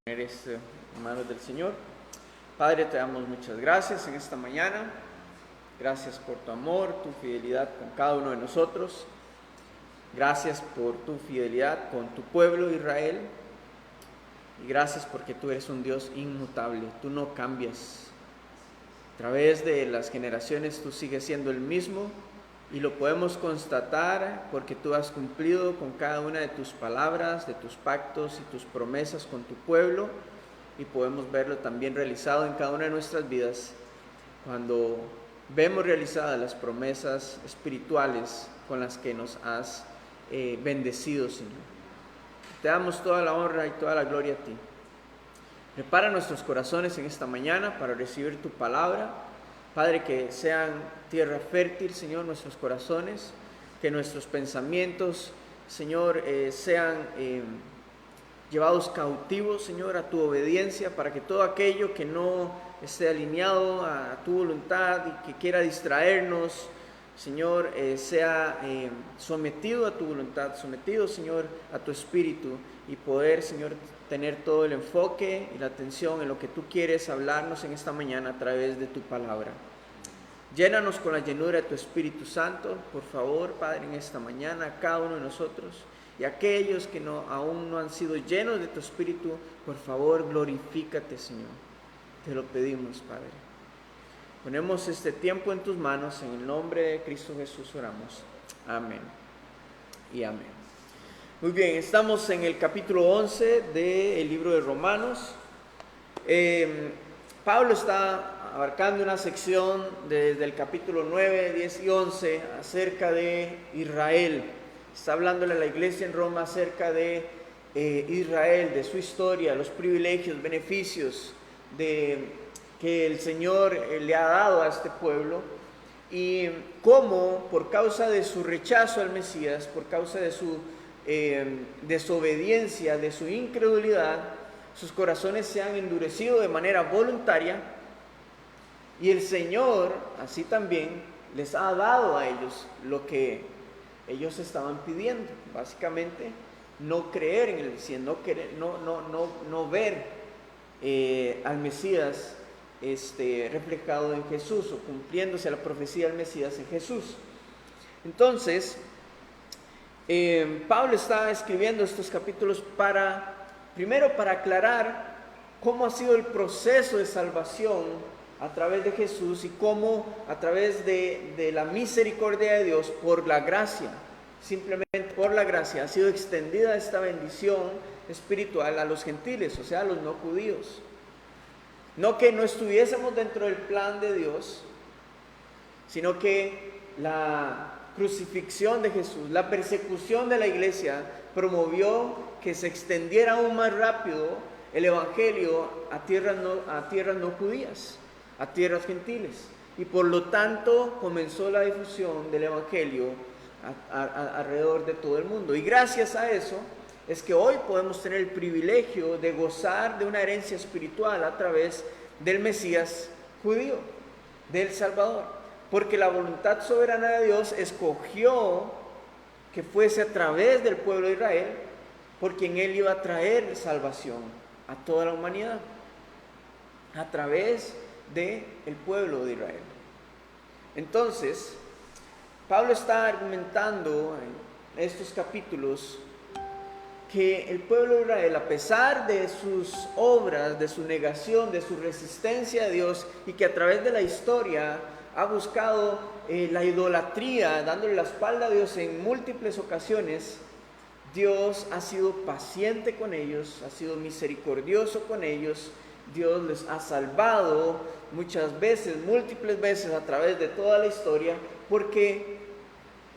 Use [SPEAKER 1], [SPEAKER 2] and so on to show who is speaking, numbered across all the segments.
[SPEAKER 1] Eres manos del Señor. Padre, te damos muchas gracias en esta mañana. Gracias por tu amor, tu fidelidad con cada uno de nosotros. Gracias por tu fidelidad con tu pueblo Israel. Y gracias porque tú eres un Dios inmutable. Tú no cambias. A través de las generaciones tú sigues siendo el mismo. Y lo podemos constatar porque tú has cumplido con cada una de tus palabras, de tus pactos y tus promesas con tu pueblo. Y podemos verlo también realizado en cada una de nuestras vidas cuando vemos realizadas las promesas espirituales con las que nos has bendecido, Señor. Te damos toda la honra y toda la gloria a ti. Prepara nuestros corazones en esta mañana para recibir tu palabra. Padre, que sean tierra fértil, Señor, nuestros corazones, que nuestros pensamientos, Señor, sean llevados cautivos, Señor, a tu obediencia, para que todo aquello que no esté alineado a tu voluntad y que quiera distraernos, Señor, sea sometido a tu voluntad, sometido, Señor, a tu espíritu, y poder, Señor, tener todo el enfoque y la atención en lo que tú quieres hablarnos en esta mañana a través de tu palabra. Llénanos con la llenura de tu Espíritu Santo, por favor, Padre, en esta mañana, cada uno de nosotros, y aquellos que aún no han sido llenos de tu Espíritu, por favor, glorifícate, Señor. Te lo pedimos, Padre. Ponemos este tiempo en tus manos, en el nombre de Cristo Jesús oramos. Amén y amén. Muy bien, estamos en el capítulo 11 del libro de Romanos. Pablo está abarcando una sección desde el capítulo 9, 10 y 11 acerca de Israel. Está hablándole a la iglesia en Roma acerca de Israel, de su historia, los privilegios, beneficios que el Señor le ha dado a este pueblo, y cómo por causa de su rechazo al Mesías, por causa de su desobediencia, de su incredulidad, sus corazones se han endurecido de manera voluntaria, y el Señor así también les ha dado a ellos lo que ellos estaban pidiendo, básicamente no creer en el Mesías, no ver al Mesías reflejado en Jesús, o cumpliéndose la profecía del Mesías en Jesús. Entonces, Pablo está escribiendo estos capítulos primero para aclarar cómo ha sido el proceso de salvación a través de Jesús, y cómo a través de la misericordia de Dios, por la gracia, simplemente por la gracia, ha sido extendida esta bendición espiritual a los gentiles, o sea, a los no judíos. No que no estuviésemos dentro del plan de Dios, sino que la crucifixión de Jesús, la persecución de la iglesia, promovió que se extendiera aún más rápido el evangelio a tierras no judías, a tierras gentiles, y por lo tanto comenzó la difusión del evangelio alrededor de todo el mundo. Y gracias a eso es que hoy podemos tener el privilegio de gozar de una herencia espiritual a través del Mesías judío, del Salvador, porque la voluntad soberana de Dios escogió que fuese a través del pueblo de Israel, porque en él iba a traer salvación a toda la humanidad, a través del pueblo de Israel. Entonces, Pablo está argumentando en estos capítulos que el pueblo de Israel, a pesar de sus obras, de su negación, de su resistencia a Dios, y que a través de la historia ha buscado la idolatría, dándole la espalda a Dios en múltiples ocasiones, Dios ha sido paciente con ellos, ha sido misericordioso con ellos. Dios les ha salvado muchas veces, múltiples veces a través de toda la historia, porque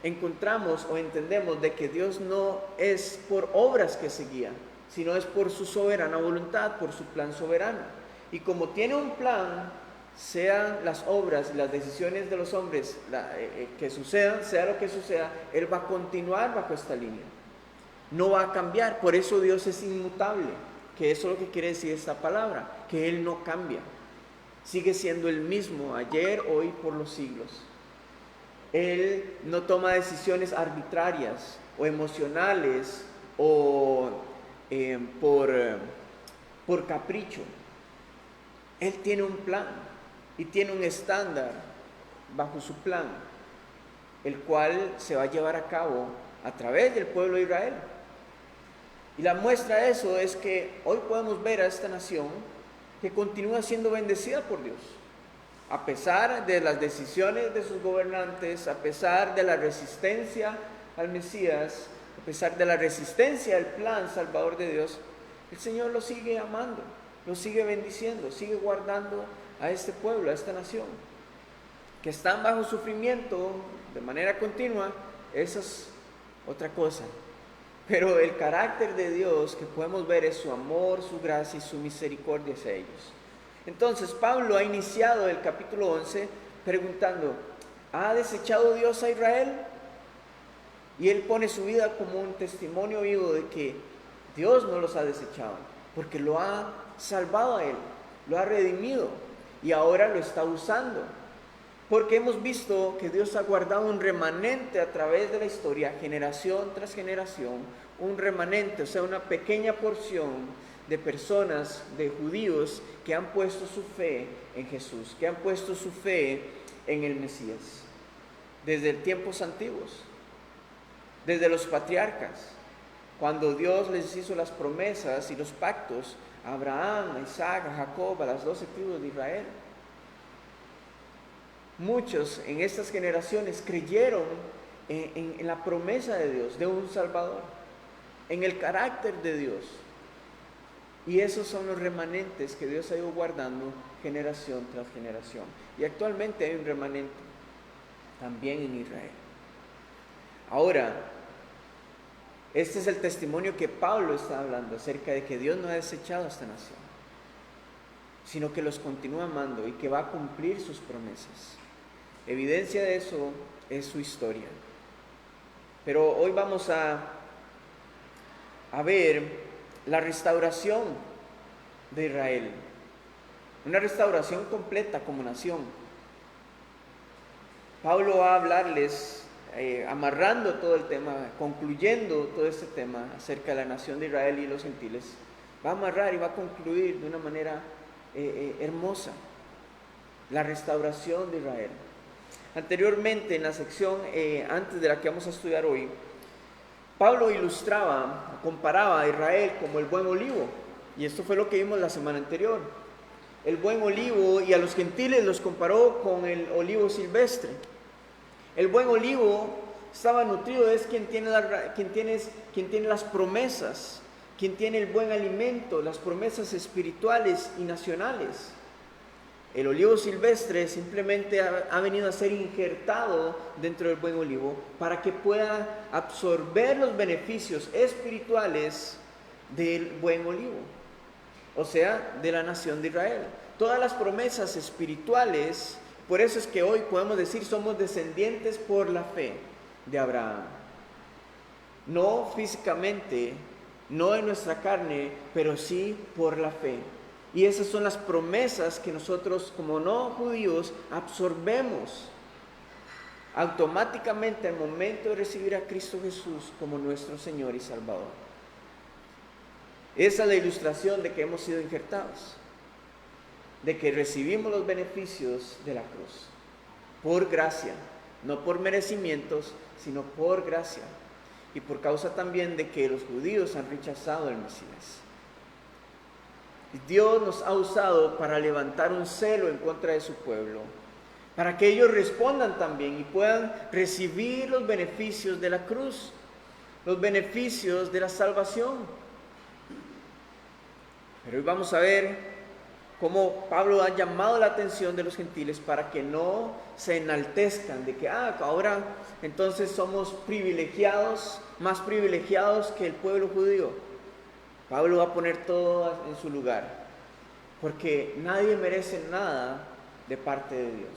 [SPEAKER 1] encontramos o entendemos de que Dios no es por obras que se guía, sino es por su soberana voluntad, por su plan soberano. Y como tiene un plan, sean las obras y las decisiones de los hombres que sucedan, sea lo que suceda, Él va a continuar bajo esta línea, no va a cambiar. Por eso Dios es inmutable, que eso es lo que quiere decir esta palabra, que Él no cambia, sigue siendo el mismo ayer, hoy, por los siglos. Él no toma decisiones arbitrarias o emocionales o por por capricho. Él tiene un plan y tiene un estándar bajo su plan, el cual se va a llevar a cabo a través del pueblo de Israel. Y la muestra de eso es que hoy podemos ver a esta nación que continúa siendo bendecida por Dios, a pesar de las decisiones de sus gobernantes, a pesar de la resistencia al Mesías, a pesar de la resistencia al plan salvador de Dios. El Señor lo sigue amando, lo sigue bendiciendo, sigue guardando a este pueblo, a esta nación, que están bajo sufrimiento de manera continua. Eso es otra cosa. Pero el carácter de Dios que podemos ver es su amor, su gracia y su misericordia hacia ellos. Entonces Pablo ha iniciado el capítulo 11 preguntando, ¿ha desechado Dios a Israel? Y él pone su vida como un testimonio vivo de que Dios no los ha desechado, porque lo ha salvado a él, lo ha redimido y ahora lo está usando. Porque hemos visto que Dios ha guardado un remanente a través de la historia, generación tras generación, un remanente, o sea, una pequeña porción de personas, de judíos, que han puesto su fe en Jesús, que han puesto su fe en el Mesías, desde tiempos antiguos, desde los patriarcas, cuando Dios les hizo las promesas y los pactos a Abraham, a Isaac, a Jacob, a las 12 tribus de Israel. Muchos en estas generaciones creyeron en la promesa de Dios, de un Salvador, en el carácter de Dios. Y esos son los remanentes que Dios ha ido guardando generación tras generación. Y actualmente hay un remanente también en Israel. Ahora, este es el testimonio que Pablo está hablando acerca de que Dios no ha desechado a esta nación, sino que los continúa amando y que va a cumplir sus promesas. Evidencia de eso es su historia. Pero hoy vamos a ver la restauración de Israel, una restauración completa como nación. Pablo va a hablarles, amarrando todo el tema, concluyendo todo este tema acerca de la nación de Israel y los gentiles. Va a amarrar y va a concluir de una manera hermosa la restauración de Israel. Anteriormente, en la sección antes de la que vamos a estudiar hoy, Pablo ilustraba, comparaba a Israel como el buen olivo, y esto fue lo que vimos la semana anterior. El buen olivo, y a los gentiles los comparó con el olivo silvestre. El buen olivo estaba nutrido, es quien tiene las promesas, quien tiene el buen alimento, las promesas espirituales y nacionales. El olivo silvestre simplemente ha venido a ser injertado dentro del buen olivo para que pueda absorber los beneficios espirituales del buen olivo, o sea, de la nación de Israel. Todas las promesas espirituales, por eso es que hoy podemos decir somos descendientes por la fe de Abraham. No físicamente, no en nuestra carne, pero sí por la fe. Y esas son las promesas que nosotros, como no judíos, absorbemos automáticamente al momento de recibir a Cristo Jesús como nuestro Señor y Salvador. Esa es la ilustración de que hemos sido injertados, de que recibimos los beneficios de la cruz, por gracia, no por merecimientos, sino por gracia, y por causa también de que los judíos han rechazado al Mesías. Dios nos ha usado para levantar un celo en contra de su pueblo, para que ellos respondan también y puedan recibir los beneficios de la cruz, los beneficios de la salvación. Pero hoy vamos a ver cómo Pablo ha llamado la atención de los gentiles para que no se enaltezcan de que ahora entonces somos privilegiados, más privilegiados que el pueblo judío. Pablo va a poner todo en su lugar, porque nadie merece nada de parte de Dios.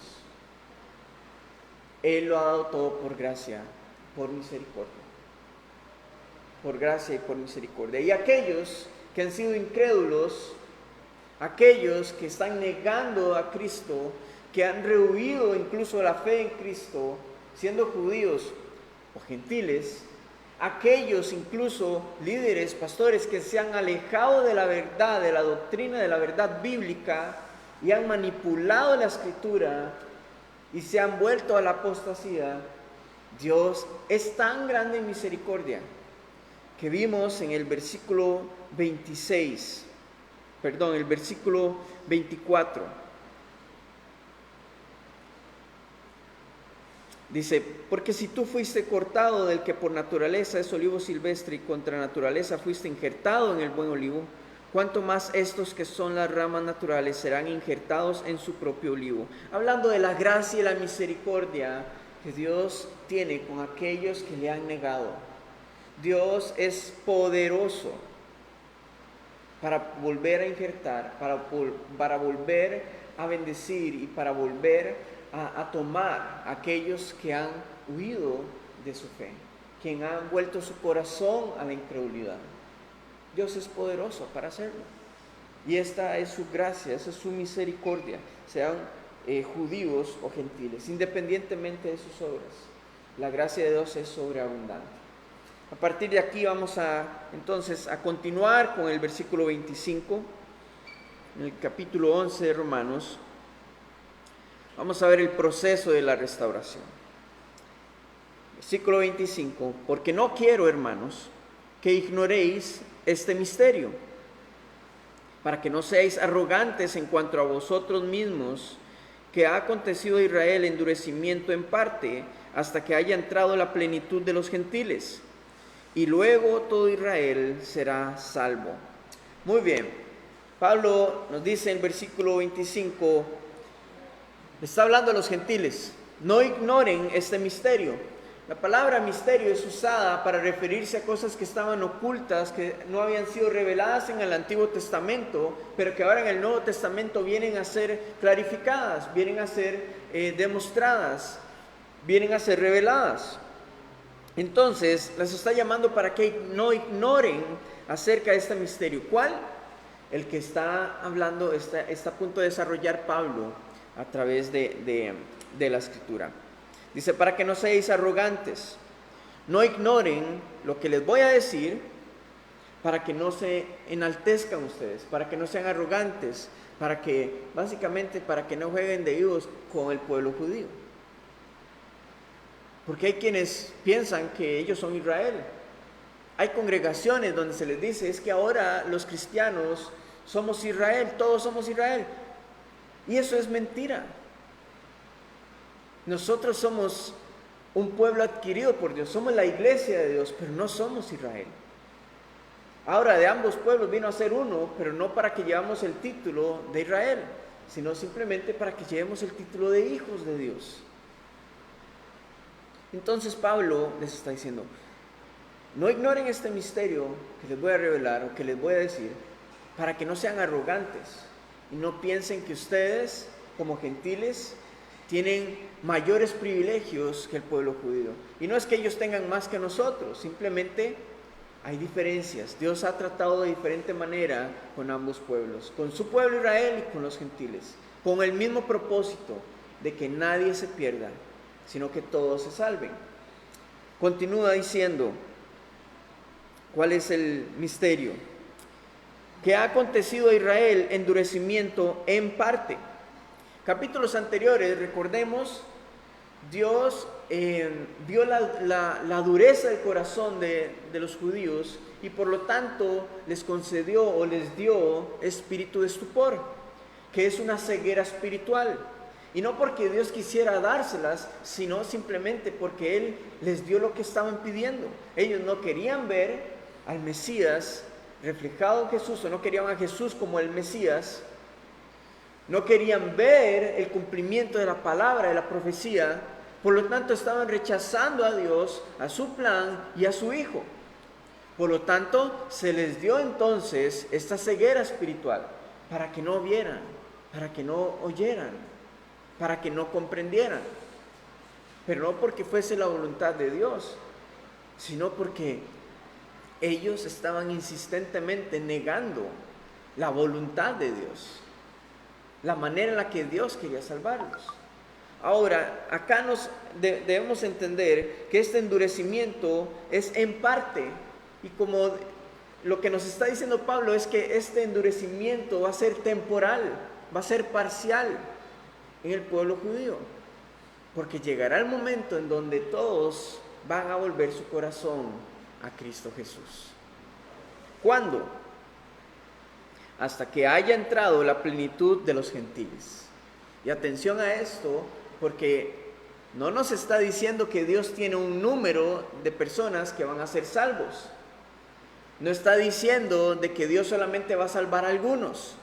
[SPEAKER 1] Él lo ha dado todo por gracia, por misericordia. Por gracia y por misericordia. Y aquellos que han sido incrédulos, aquellos que están negando a Cristo, que han rehuido incluso la fe en Cristo, siendo judíos o gentiles, aquellos incluso líderes, pastores que se han alejado de la verdad, de la doctrina, de la verdad bíblica y han manipulado la escritura y se han vuelto a la apostasía, Dios es tan grande en misericordia que vimos en el versículo 24. Dice, porque si tú fuiste cortado del que por naturaleza es olivo silvestre y contra naturaleza fuiste injertado en el buen olivo, cuánto más estos que son las ramas naturales serán injertados en su propio olivo. Hablando de la gracia y la misericordia que Dios tiene con aquellos que le han negado. Dios es poderoso para volver a injertar, para volver a bendecir y para volver a tomar a aquellos que han huido de su fe, quien han vuelto su corazón a la incredulidad. Dios es poderoso para hacerlo. Y esta es su gracia, esa es su misericordia, sean judíos o gentiles, independientemente de sus obras. La gracia de Dios es sobreabundante. A partir de aquí vamos entonces a continuar con el versículo 25, en el capítulo 11 de Romanos. Vamos a ver el proceso de la restauración. Versículo 25, porque no quiero, hermanos, que ignoréis este misterio, para que no seáis arrogantes en cuanto a vosotros mismos, que ha acontecido a Israel endurecimiento en parte, hasta que haya entrado la plenitud de los gentiles, y luego todo Israel será salvo. Muy bien, Pablo nos dice en el versículo 25, está hablando a los gentiles, no ignoren este misterio. La palabra misterio es usada para referirse a cosas que estaban ocultas, que no habían sido reveladas en el Antiguo Testamento, pero que ahora en el Nuevo Testamento vienen a ser clarificadas, vienen a ser demostradas, vienen a ser reveladas. Entonces, las está llamando para que no ignoren acerca de este misterio. ¿Cuál? El que está hablando, está a punto de desarrollar Pablo a través de la Escritura. Dice, para que no seáis arrogantes, no ignoren lo que les voy a decir, para que no se enaltezcan ustedes, para que no sean arrogantes, básicamente para que no jueguen de vivos con el pueblo judío. Porque hay quienes piensan que ellos son Israel. Hay congregaciones donde se les dice, es que ahora los cristianos somos Israel, todos somos Israel. Y eso es mentira. Nosotros somos un pueblo adquirido por Dios, somos la iglesia de Dios, pero no somos Israel. Ahora de ambos pueblos vino a ser uno, pero no para que llevamos el título de Israel, sino simplemente para que llevemos el título de hijos de Dios. Entonces Pablo les está diciendo, no ignoren este misterio que les voy a revelar o que les voy a decir, para que no sean arrogantes y no piensen que ustedes como gentiles tienen mayores privilegios que el pueblo judío. Y no es que ellos tengan más que nosotros, simplemente hay diferencias. Dios ha tratado de diferente manera con ambos pueblos, con su pueblo Israel y con los gentiles, con el mismo propósito de que nadie se pierda, sino que todos se salven. Continúa diciendo, ¿cuál es el misterio? Que ha acontecido a Israel endurecimiento en parte. Capítulos anteriores, recordemos, Dios vio la dureza del corazón de los judíos y por lo tanto les concedió o les dio espíritu de estupor, que es una ceguera espiritual. Y no porque Dios quisiera dárselas, sino simplemente porque Él les dio lo que estaban pidiendo. Ellos no querían ver al Mesías reflejado en Jesús, o no querían a Jesús como el Mesías. No querían ver el cumplimiento de la palabra, de la profecía. Por lo tanto, estaban rechazando a Dios, a su plan y a su Hijo. Por lo tanto, se les dio entonces esta ceguera espiritual para que no vieran, para que no oyeran, para que no comprendieran. Pero no porque fuese la voluntad de Dios, sino porque ellos estaban insistentemente negando la voluntad de Dios, la manera en la que Dios quería salvarlos. Ahora, acá debemos entender que este endurecimiento es en parte, y como lo que nos está diciendo Pablo es que este endurecimiento va a ser temporal, va a ser parcial en el pueblo judío, porque llegará el momento en donde todos van a volver su corazón a Cristo Jesús. ¿Cuándo? Hasta que haya entrado la plenitud de los gentiles. Y atención a esto, porque no nos está diciendo que Dios tiene un número de personas que van a ser salvos. No está diciendo de que Dios solamente va a salvar a algunos,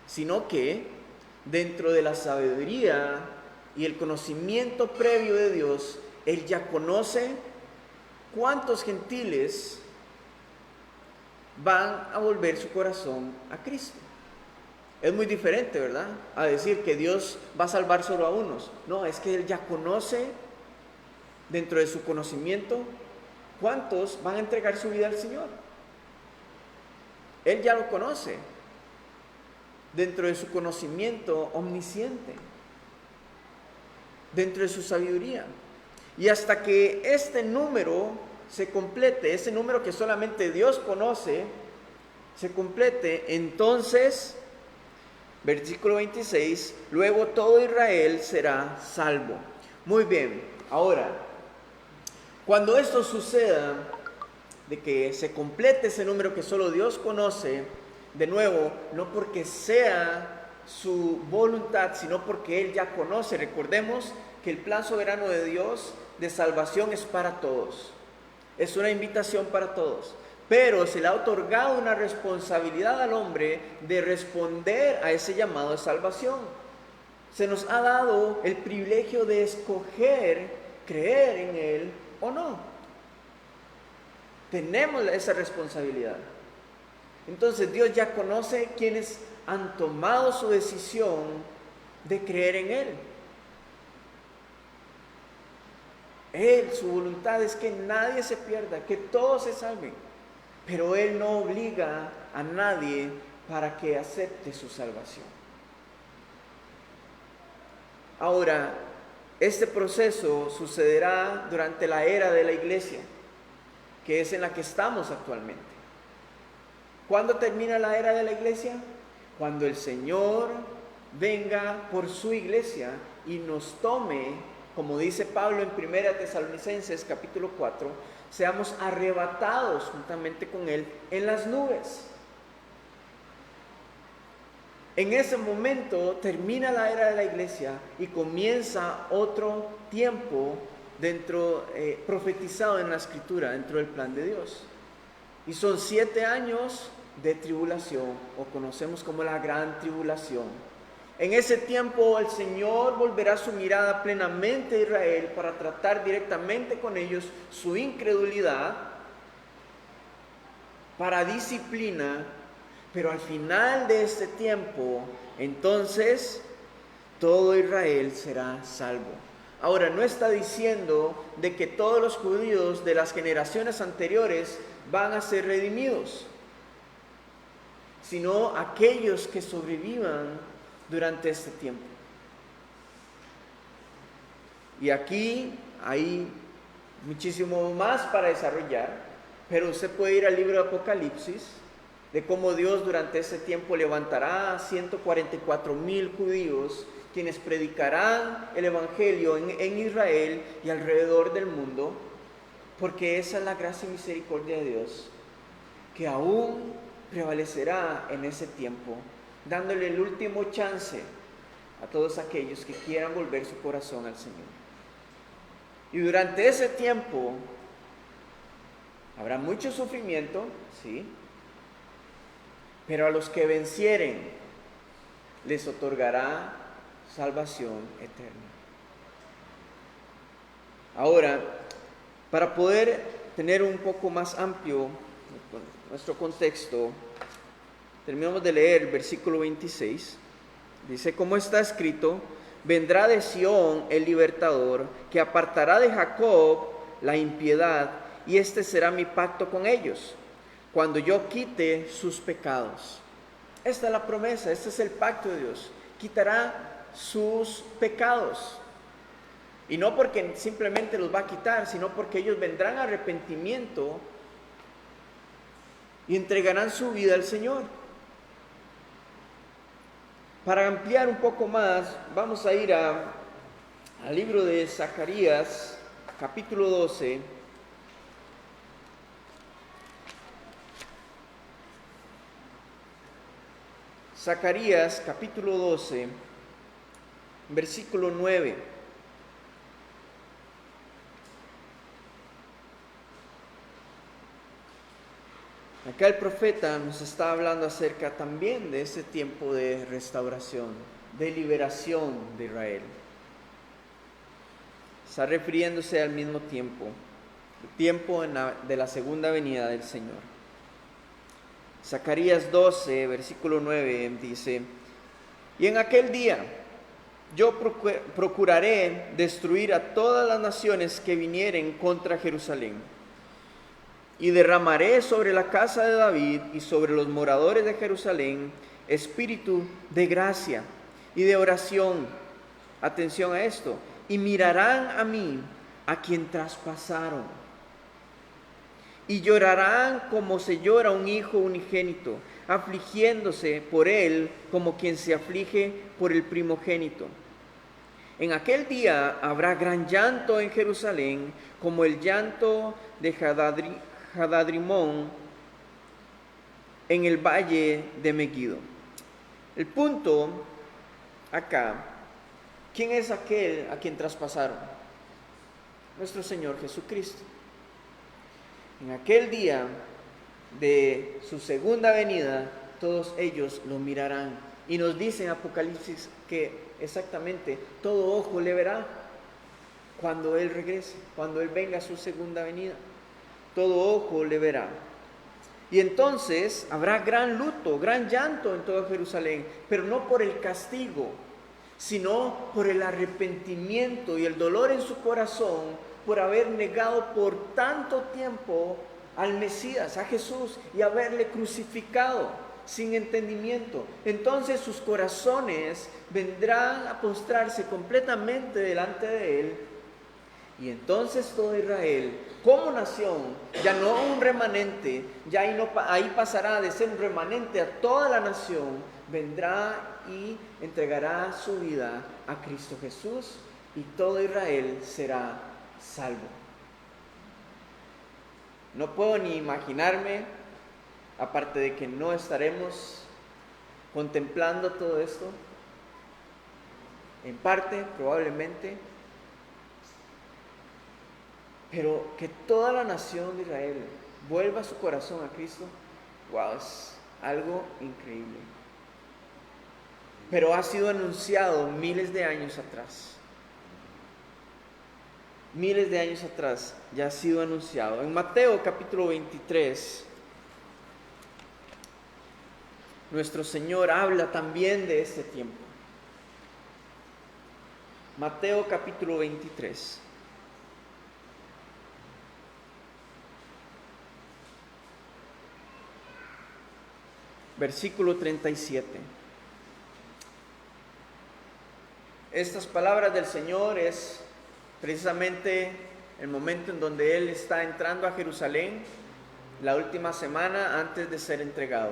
[SPEAKER 1] sino que dentro de la sabiduría y el conocimiento previo de Dios, Él ya conoce cuántos gentiles van a volver su corazón a Cristo. Es muy diferente, ¿verdad?, a decir que Dios va a salvar solo a unos. No, es que Él ya conoce, dentro de su conocimiento, cuántos van a entregar su vida al Señor. Él ya lo conoce, dentro de su conocimiento omnisciente, dentro de su sabiduría. Y hasta que este número se complete, ese número que solamente Dios conoce, se complete, entonces, versículo 26, luego todo Israel será salvo. Muy bien, ahora, cuando esto suceda, de que se complete ese número que solo Dios conoce, de nuevo, no porque sea su voluntad, sino porque Él ya conoce. Recordemos que el plan soberano de Dios de salvación es para todos. Es una invitación para todos. Pero se le ha otorgado una responsabilidad al hombre de responder a ese llamado de salvación. Se nos ha dado el privilegio de escoger creer en Él o no. Tenemos esa responsabilidad. Entonces Dios ya conoce quienes han tomado su decisión de creer en Él. Su voluntad es que nadie se pierda, que todos se salven. Pero Él no obliga a nadie para que acepte su salvación. Ahora, este proceso sucederá durante la era de la iglesia, que es en la que estamos actualmente. ¿Cuándo termina la era de la iglesia? Cuando el Señor venga por su iglesia y nos tome, como dice Pablo en 1 Tesalonicenses capítulo 4, seamos arrebatados juntamente con Él en las nubes. En ese momento termina la era de la iglesia y comienza otro tiempo profetizado en la Escritura, dentro del plan de Dios. Y son 7 años de tribulación, o conocemos como la gran tribulación. En ese tiempo el Señor volverá su mirada plenamente a Israel para tratar directamente con ellos su incredulidad, para disciplina, pero al final de este tiempo, entonces, todo Israel será salvo. Ahora, no está diciendo de que todos los judíos de las generaciones anteriores van a ser redimidos, sino aquellos que sobrevivan durante este tiempo. Y aquí hay muchísimo más para desarrollar, pero usted puede ir al libro de Apocalipsis, de cómo Dios durante ese tiempo levantará a 144,000 judíos, quienes predicarán el Evangelio en Israel y alrededor del mundo, porque esa es la gracia y misericordia de Dios, que aún prevalecerá en ese tiempo, dándole el último chance a todos aquellos que quieran volver su corazón al Señor. Y durante ese tiempo habrá mucho sufrimiento, sí, pero a los que vencieren les otorgará salvación eterna. Ahora, para poder tener un poco más amplio nuestro contexto, terminamos de leer el versículo 26. Dice, como está escrito, vendrá de Sión el libertador, que apartará de Jacob la impiedad, y este será mi pacto con ellos, cuando yo quite sus pecados. Esta es la promesa, este es el pacto de Dios. Quitará sus pecados. Y no porque simplemente los va a quitar, sino porque ellos vendrán a arrepentimiento y entregarán su vida al Señor. Para ampliar un poco más, vamos a ir al libro de Zacarías, capítulo 12. Zacarías, capítulo 12, versículo 9. Acá el profeta nos está hablando acerca también de ese tiempo de restauración, de liberación de Israel. Está refiriéndose al mismo tiempo, el tiempo de la segunda venida del Señor. Zacarías 12, versículo 9 dice: y en aquel día yo procuraré destruir a todas las naciones que vinieren contra Jerusalén, y derramaré sobre la casa de David y sobre los moradores de Jerusalén espíritu de gracia y de oración. Atención a esto. Y mirarán a mí, a quien traspasaron, y llorarán como se llora un hijo unigénito, afligiéndose por él como quien se aflige por el primogénito. En aquel día habrá gran llanto en Jerusalén, como el llanto de Hadadrimón en el valle de Megiddo. El punto acá, ¿quién es aquel a quien traspasaron? Nuestro Señor Jesucristo. En aquel día de su segunda venida, todos ellos lo mirarán. Y nos dice en Apocalipsis que exactamente todo ojo le verá cuando Él regrese, cuando Él venga a su segunda venida. Todo ojo le verá. Y entonces habrá gran luto, gran llanto en toda Jerusalén, pero no por el castigo, sino por el arrepentimiento y el dolor en su corazón por haber negado por tanto tiempo al Mesías, a Jesús, y haberle crucificado sin entendimiento. Entonces sus corazones vendrán a postrarse completamente delante de Él. Y entonces todo Israel, como nación, ya no un remanente, ya ahí pasará de ser un remanente a toda la nación, vendrá y entregará su vida a Cristo Jesús, y todo Israel será salvo. No puedo ni imaginarme, aparte de que no estaremos contemplando todo esto, en parte, probablemente, pero que toda la nación de Israel vuelva su corazón a Cristo. Wow, es algo increíble. Pero ha sido anunciado miles de años atrás. Miles de años atrás ya ha sido anunciado. En Mateo capítulo 23, nuestro Señor habla también de este tiempo. Mateo capítulo 23. Versículo 37. Estas palabras del Señor es precisamente el momento en donde Él está entrando a Jerusalén, la última semana antes de ser entregado,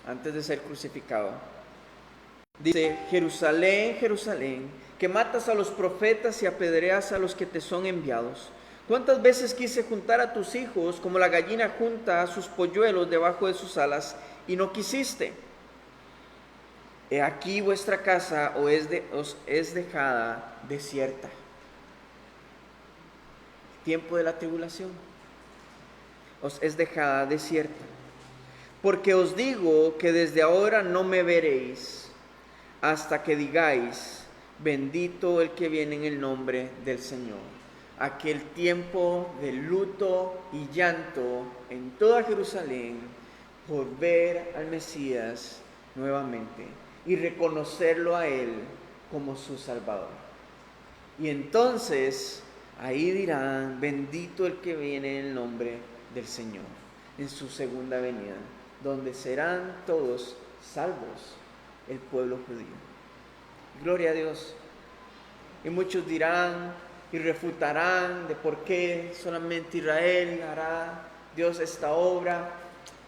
[SPEAKER 1] antes de ser crucificado. Dice: Jerusalén, Jerusalén, que matas a los profetas y apedreas a los que te son enviados. ¿Cuántas veces quise juntar a tus hijos como la gallina junta a sus polluelos debajo de sus alas, y no quisiste? He aquí vuestra casa os es dejada desierta. Tiempo de la tribulación os es dejada desierta. Porque os digo que desde ahora no me veréis, hasta que digáis: bendito el que viene en el nombre del Señor. Aquel tiempo de luto y llanto en toda Jerusalén por ver al Mesías nuevamente y reconocerlo a Él como su Salvador. Y entonces ahí dirán: bendito el que viene en el nombre del Señor, en su segunda venida, donde serán todos salvos el pueblo judío. Gloria a Dios. Y muchos dirán y refutarán de por qué solamente Israel hará Dios esta obra.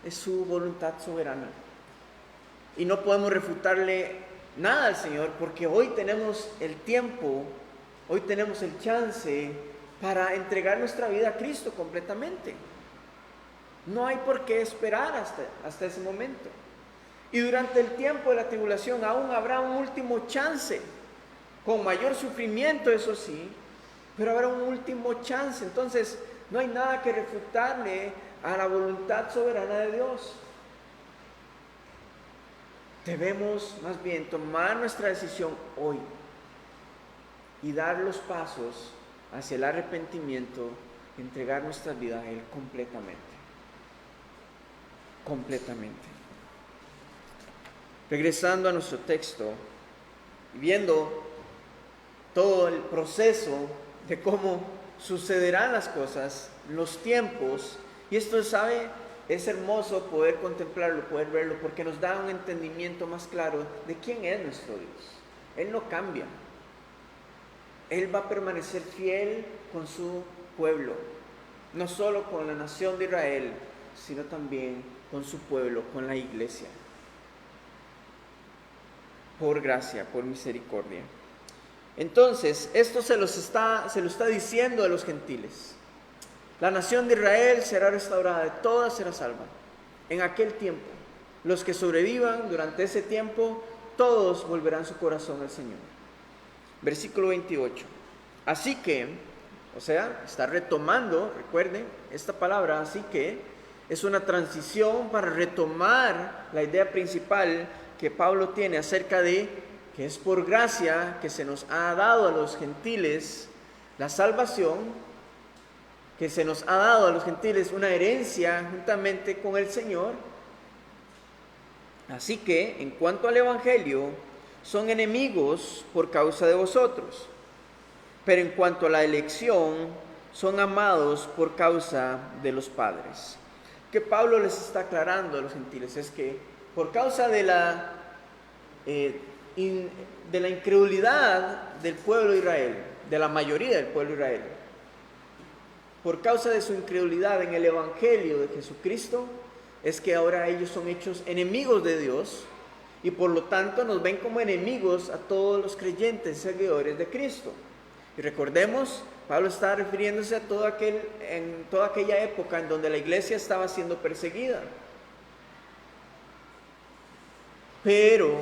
[SPEAKER 1] Es su voluntad soberana. Y no podemos refutarle nada al Señor, porque hoy tenemos el tiempo, hoy tenemos el chance para entregar nuestra vida a Cristo completamente. No hay por qué esperar hasta ese momento. Y durante el tiempo de la tribulación aún habrá un último chance, con mayor sufrimiento, eso sí, pero habrá un último chance. Entonces no hay nada que refutarle a la voluntad soberana de Dios. Debemos más bien tomar nuestra decisión hoy y dar los pasos hacia el arrepentimiento, entregar nuestra vida a Él completamente. Completamente. Regresando a nuestro texto y viendo todo el proceso de cómo sucederán las cosas, los tiempos, y esto, ¿sabe? Es hermoso poder contemplarlo, poder verlo, porque nos da un entendimiento más claro de quién es nuestro Dios. Él no cambia. Él va a permanecer fiel con su pueblo, no solo con la nación de Israel, sino también con su pueblo, con la iglesia. Por gracia, por misericordia. Entonces, esto se lo está diciendo a los gentiles. La nación de Israel será restaurada, de todas será salva. En aquel tiempo, los que sobrevivan durante ese tiempo, todos volverán su corazón al Señor. Versículo 28. Así que, o sea, está retomando, recuerden, esta palabra, así que, es una transición para retomar la idea principal que Pablo tiene acerca de que es por gracia que se nos ha dado a los gentiles la salvación, que se nos ha dado a los gentiles una herencia juntamente con el Señor. Así que, en cuanto al Evangelio, son enemigos por causa de vosotros, pero en cuanto a la elección, son amados por causa de los padres. Que Pablo les está aclarando a los gentiles es que por causa de la incredulidad del pueblo de Israel, de la mayoría del pueblo de Israel, por causa de su incredulidad en el Evangelio de Jesucristo, es que ahora ellos son hechos enemigos de Dios y por lo tanto nos ven como enemigos a todos los creyentes, seguidores de Cristo. Y recordemos, Pablo está refiriéndose a en toda aquella época en donde la iglesia estaba siendo perseguida. Pero,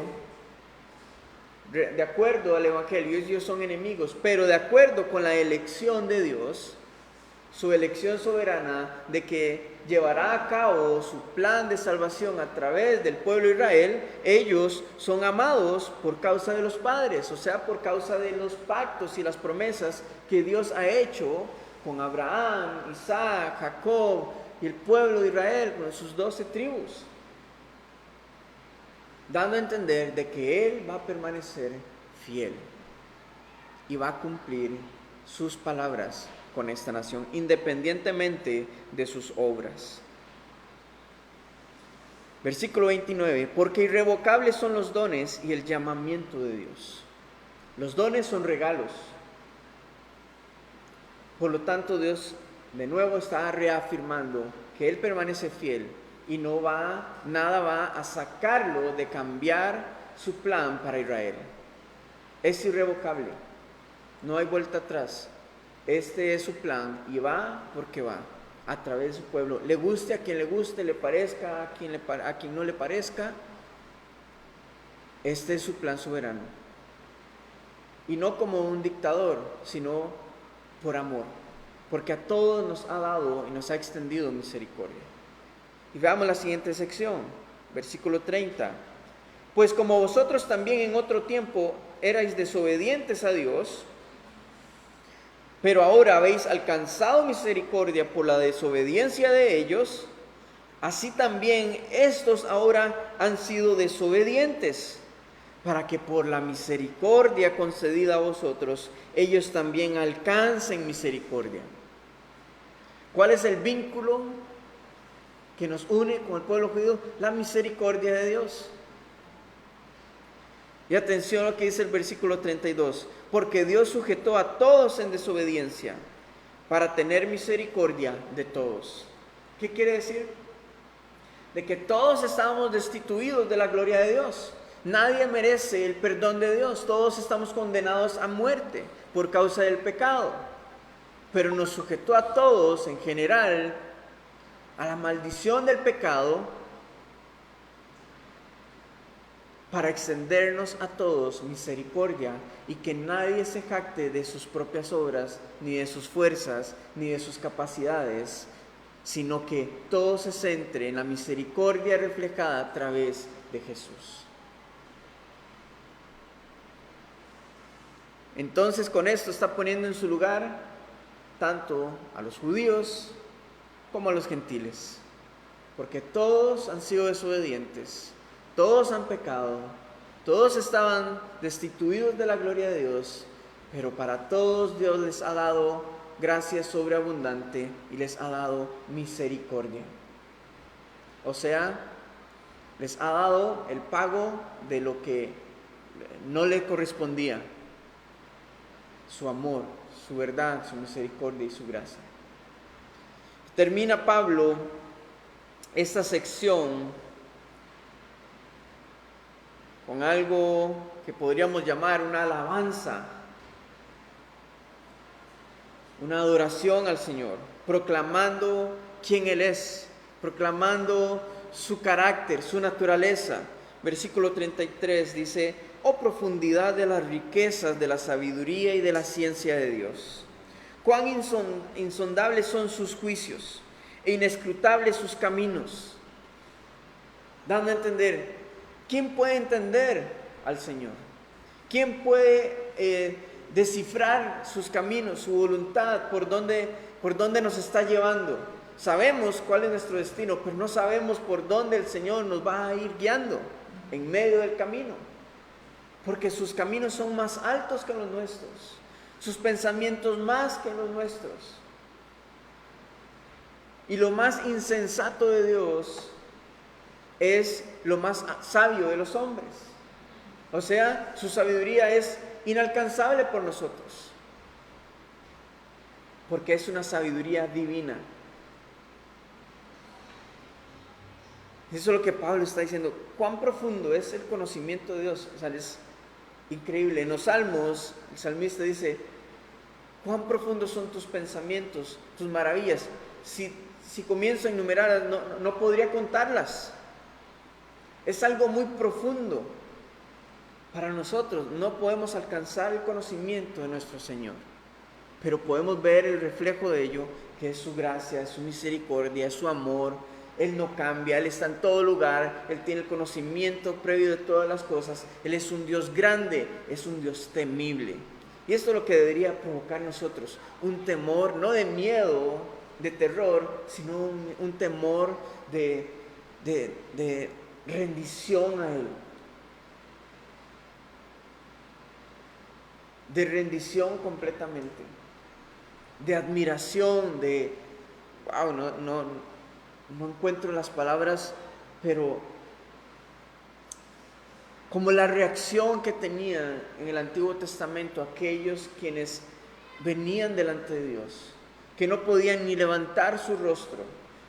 [SPEAKER 1] de acuerdo al Evangelio, ellos son enemigos, pero de acuerdo con la elección de Dios, su elección soberana de que llevará a cabo su plan de salvación a través del pueblo de Israel, ellos son amados por causa de los padres, o sea, por causa de los pactos y las promesas que Dios ha hecho con Abraham, Isaac, Jacob y el pueblo de Israel, con sus 12 tribus, dando a entender de que Él va a permanecer fiel y va a cumplir sus palabras con esta nación, independientemente de sus obras. Versículo 29, porque irrevocables son los dones y el llamamiento de Dios. Los dones son regalos. Por lo tanto, Dios de nuevo está reafirmando que Él permanece fiel y nada va a sacarlo de cambiar su plan para Israel. Es irrevocable, no hay vuelta atrás. Este es su plan y va porque va a través de su pueblo. Le guste a quien le guste, le parezca a quien no le parezca. Este es su plan soberano. Y no como un dictador, sino por amor. Porque a todos nos ha dado y nos ha extendido misericordia. Y veamos la siguiente sección, versículo 30. Pues como vosotros también en otro tiempo erais desobedientes a Dios, pero ahora habéis alcanzado misericordia por la desobediencia de ellos, así también estos ahora han sido desobedientes, para que por la misericordia concedida a vosotros, ellos también alcancen misericordia. ¿Cuál es el vínculo que nos une con el pueblo judío? La misericordia de Dios. Y atención a lo que dice el versículo 32. Porque Dios sujetó a todos en desobediencia para tener misericordia de todos. ¿Qué quiere decir? De que todos estábamos destituidos de la gloria de Dios. Nadie merece el perdón de Dios. Todos estamos condenados a muerte por causa del pecado. Pero nos sujetó a todos en general a la maldición del pecado, para extendernos a todos misericordia y que nadie se jacte de sus propias obras, ni de sus fuerzas, ni de sus capacidades, sino que todo se centre en la misericordia reflejada a través de Jesús. Entonces, con esto está poniendo en su lugar tanto a los judíos como a los gentiles, porque todos han sido desobedientes. Todos han pecado, todos estaban destituidos de la gloria de Dios, pero para todos Dios les ha dado gracia sobreabundante y les ha dado misericordia. O sea, les ha dado el pago de lo que no le correspondía: su amor, su verdad, su misericordia y su gracia. Termina Pablo esta sección con algo que podríamos llamar una alabanza, una adoración al Señor, proclamando quién Él es, proclamando su carácter, su naturaleza. Versículo 33 dice: oh profundidad de las riquezas de la sabiduría y de la ciencia de Dios. Cuán insondables son sus juicios e inescrutables sus caminos. Dando a entender, ¿quién puede entender al Señor? ¿Quién puede descifrar sus caminos, su voluntad, por dónde nos está llevando? Sabemos cuál es nuestro destino, pero no sabemos por dónde el Señor nos va a ir guiando en medio del camino. Porque sus caminos son más altos que los nuestros, sus pensamientos más que los nuestros. Y lo más insensato de Dios es lo más sabio de los hombres. O sea, su sabiduría es inalcanzable por nosotros, porque es una sabiduría divina. Eso es lo que Pablo está diciendo. Cuán profundo es el conocimiento de Dios. O sea, es increíble. En los Salmos, el salmista dice: cuán profundos son tus pensamientos, tus maravillas. Si comienzo a enumerarlas, no podría contarlas. Es algo muy profundo para nosotros. No podemos alcanzar el conocimiento de nuestro Señor, pero podemos ver el reflejo de ello, que es su gracia, es su misericordia, es su amor. Él no cambia, Él está en todo lugar, Él tiene el conocimiento previo de todas las cosas. Él es un Dios grande, es un Dios temible. Y esto es lo que debería provocar en nosotros: un temor, no de miedo, de terror, sino un temor de rendición a Él, de rendición completamente, de admiración, de wow, no encuentro las palabras, pero como la reacción que tenían en el Antiguo Testamento aquellos quienes venían delante de Dios, que no podían ni levantar su rostro,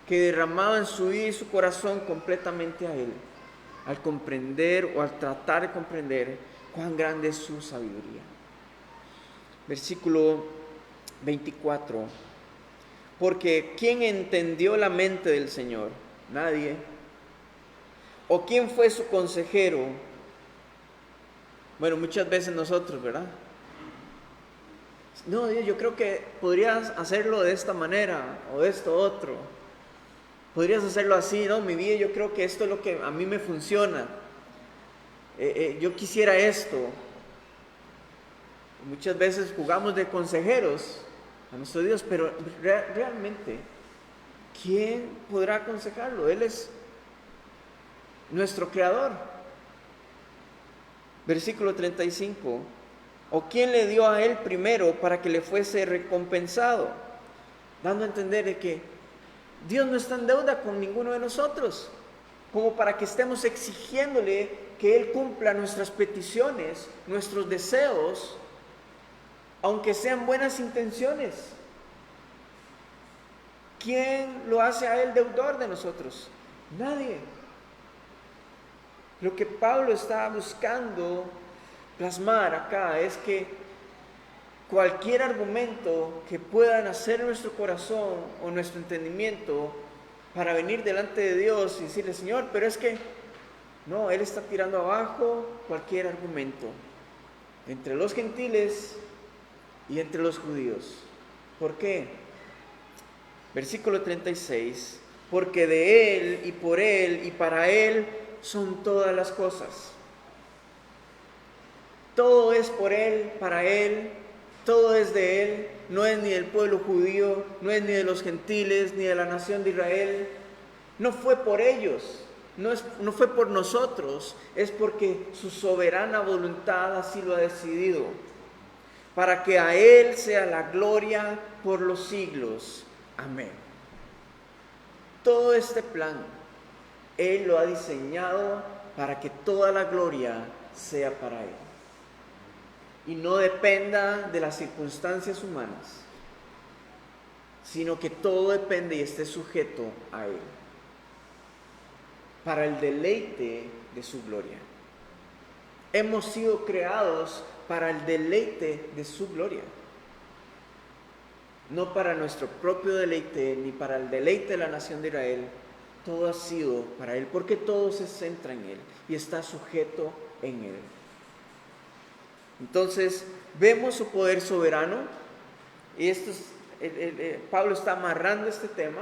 [SPEAKER 1] que derramaban su vida y su corazón completamente a Él, al comprender o al tratar de comprender cuán grande es su sabiduría. Versículo 24. Porque ¿quién entendió la mente del Señor? Nadie. ¿O quién fue su consejero? Bueno, muchas veces nosotros, ¿verdad? No, Dios, yo creo que podrías hacerlo de esta manera o de esto otro. Podrías hacerlo así, ¿no? Mi vida, yo creo que esto es lo que a mí me funciona. Yo quisiera esto. Muchas veces jugamos de consejeros a nuestro Dios, pero realmente, ¿quién podrá aconsejarlo? Él es nuestro creador. Versículo 35. ¿O quién le dio a él primero para que le fuese recompensado? Dando a entender de que Dios no está en deuda con ninguno de nosotros, como para que estemos exigiéndole que Él cumpla nuestras peticiones, nuestros deseos, aunque sean buenas intenciones. ¿Quién lo hace a Él deudor de nosotros? Nadie. Lo que Pablo está buscando plasmar acá es que cualquier argumento que pueda nacer en nuestro corazón o nuestro entendimiento para venir delante de Dios y decirle, Señor, pero es que no, Él está tirando abajo cualquier argumento entre los gentiles y entre los judíos. ¿Por qué? Versículo 36, porque de Él y por Él y para Él son todas las cosas. Todo es por Él, para Él, todo es de Él, no es ni del pueblo judío, no es ni de los gentiles, ni de la nación de Israel. No fue por ellos, no fue por nosotros, es porque su soberana voluntad así lo ha decidido, para que a Él sea la gloria por los siglos. Amén. Todo este plan, Él lo ha diseñado para que toda la gloria sea para Él. Y no dependa de las circunstancias humanas, sino que todo depende y esté sujeto a Él, para el deleite de su gloria. Hemos sido creados para el deleite de su gloria. No para nuestro propio deleite, ni para el deleite de la nación de Israel. Todo ha sido para Él, porque todo se centra en Él y está sujeto en Él. Entonces, vemos su poder soberano, y Pablo está amarrando este tema,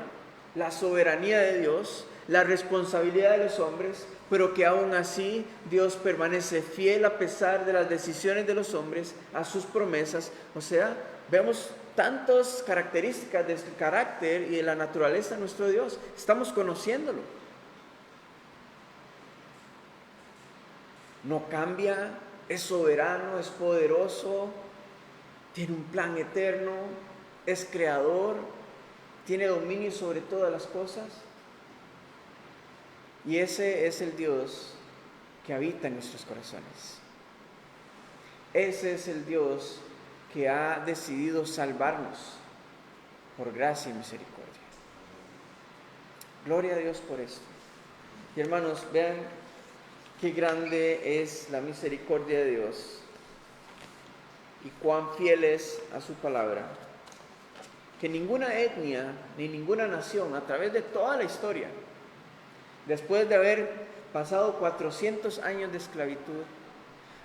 [SPEAKER 1] la soberanía de Dios, la responsabilidad de los hombres, pero que aún así Dios permanece fiel a pesar de las decisiones de los hombres, a sus promesas. O sea, vemos tantas características de su carácter y de la naturaleza de nuestro Dios. Estamos conociéndolo. No cambia, es soberano, es poderoso, tiene un plan eterno, es creador, tiene dominio sobre todas las cosas. Y ese es el Dios que habita en nuestros corazones. Ese es el Dios que ha decidido salvarnos por gracia y misericordia. Gloria a Dios por esto. Y hermanos, vean qué grande es la misericordia de Dios y cuán fiel es a su palabra, que ninguna etnia ni ninguna nación a través de toda la historia, después de haber pasado 400 años de esclavitud,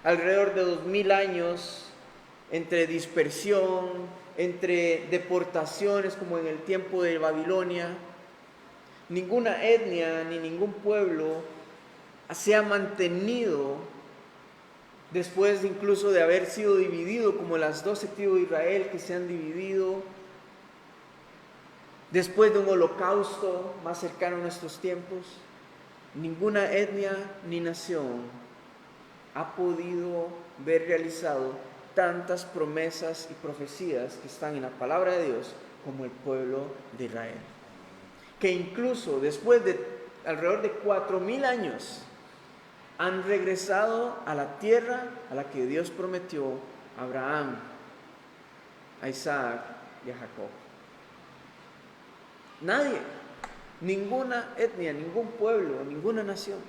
[SPEAKER 1] alrededor de 2000 años entre dispersión, entre deportaciones como en el tiempo de Babilonia, ninguna etnia ni ningún pueblo se ha mantenido después incluso de haber sido dividido, como las 12 tribus de Israel que se han dividido, después de un holocausto más cercano a nuestros tiempos. Ninguna etnia ni nación ha podido ver realizado tantas promesas y profecías que están en la palabra de Dios como el pueblo de Israel, que incluso después de alrededor de 4000 años han regresado a la tierra a la que Dios prometió a Abraham, a Isaac y a Jacob. Nadie, ninguna etnia, ningún pueblo, ninguna nación.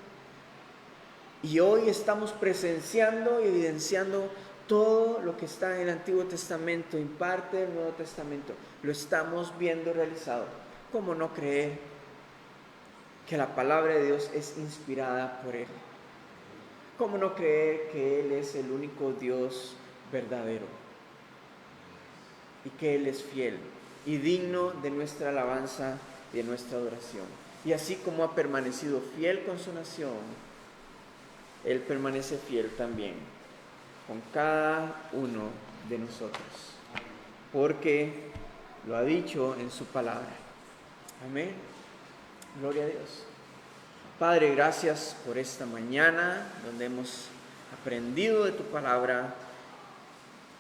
[SPEAKER 1] Y hoy estamos presenciando y evidenciando todo lo que está en el Antiguo Testamento, en parte del Nuevo Testamento. Lo estamos viendo realizado. ¿Cómo no creer que la palabra de Dios es inspirada por Él? ¿Cómo no creer que Él es el único Dios verdadero? Y que Él es fiel y digno de nuestra alabanza y de nuestra adoración. Y así como ha permanecido fiel con su nación, Él permanece fiel también con cada uno de nosotros, porque lo ha dicho en su palabra. Amén. Gloria a Dios. Padre, gracias por esta mañana donde hemos aprendido de tu palabra,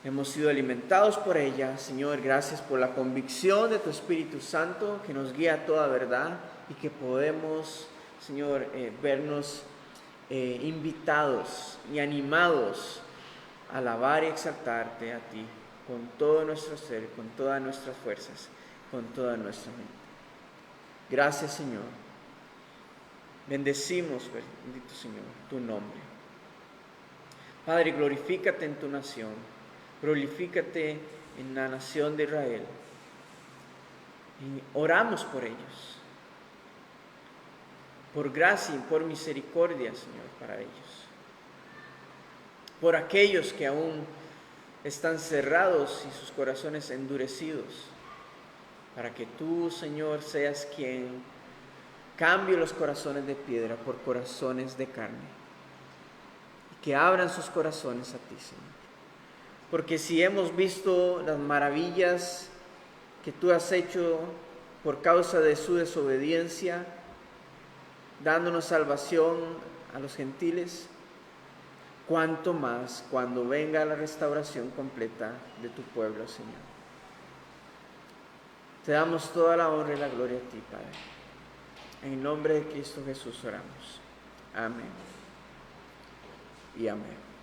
[SPEAKER 1] hemos sido alimentados por ella. Señor, gracias por la convicción de tu Espíritu Santo que nos guía a toda verdad y que podemos, Señor, vernos invitados y animados a alabar y exaltarte a ti con todo nuestro ser, con todas nuestras fuerzas, con toda nuestra mente. Gracias, Señor. Bendecimos, bendito Señor, tu nombre. Padre, glorifícate en tu nación, glorifícate en la nación de Israel. Y oramos por ellos, por gracia y por misericordia, Señor, para ellos. Por aquellos que aún están cerrados y sus corazones endurecidos, para que tú, Señor, seas quien cambie los corazones de piedra por corazones de carne, y que abran sus corazones a ti, Señor. Porque si hemos visto las maravillas que tú has hecho por causa de su desobediencia, dándonos salvación a los gentiles, cuánto más cuando venga la restauración completa de tu pueblo, Señor. Te damos toda la honra y la gloria a ti, Padre. En el nombre de Cristo Jesús oramos. Amén y amén.